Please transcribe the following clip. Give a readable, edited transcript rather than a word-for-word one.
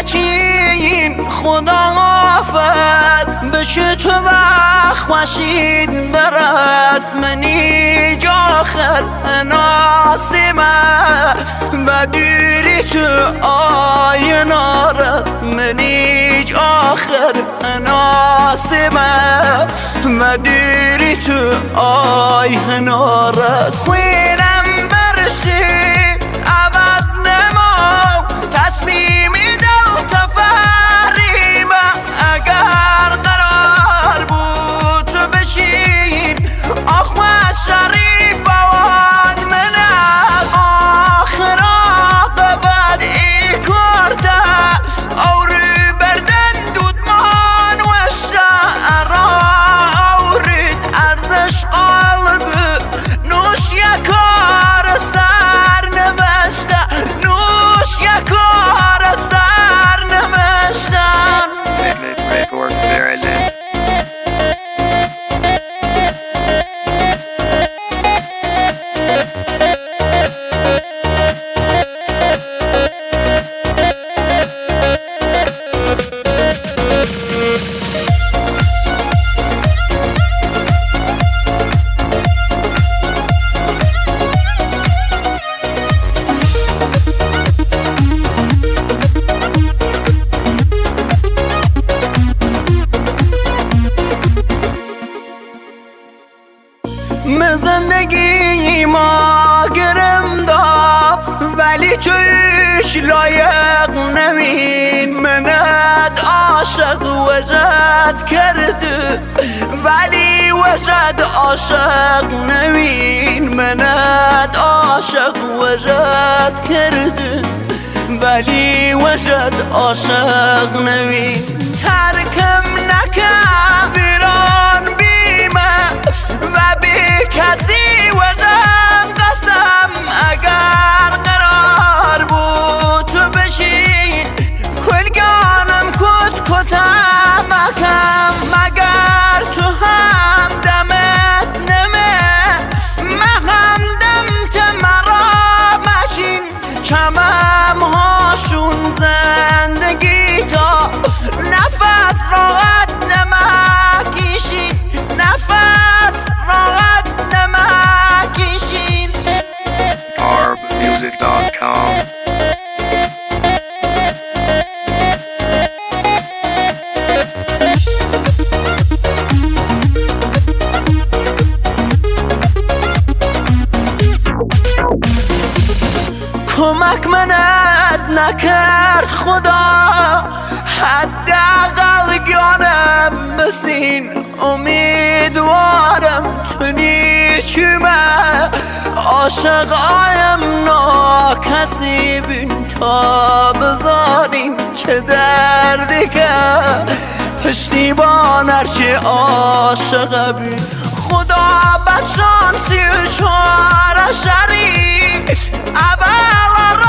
نچین خدا حافظ بچه تو وقت مشید برس منی جاخر ناسمه و دیری تو آی نارس منی جاخر ناسمه و دیری تو آی نارس وینم برشی عوض نمو تصمیمی دل تفریمه اگر قرار بود تو بشین آخوات شریف بوان منه آخر آقابت ای کرده او رو بردن دودمان وشته ارا اورید ارزش قلب نوش یکار سر نوشته نوش یکار سر نوشتن Record Verizon. زندگی ما گرم دا ولی تویش لایق نمین منت عاشق وجد کرده ولی وجد عاشق نمین منت عاشق وجد کرده ولی وجد عاشق نمین ترکم نکن بیران بیمه و بی کسی وجم قسم اگر قرار بود تو بشین کلگانم کتم مکم مگر تو هم دمت نمه مهم دمت مرا مشین کمم هاشون زندگی تا نفس راحت نمکیشین نفس راحت نمکیشین ArbMusic.com. کمک منت نکرد خدا حداقل گانم بسین امیدوارم تو نیچمه عاشقایم ناکسی بین تا بذارین چه دردی که پشتیبان هرچی عاشق بین خدا بدشانسی و چهار شریف اول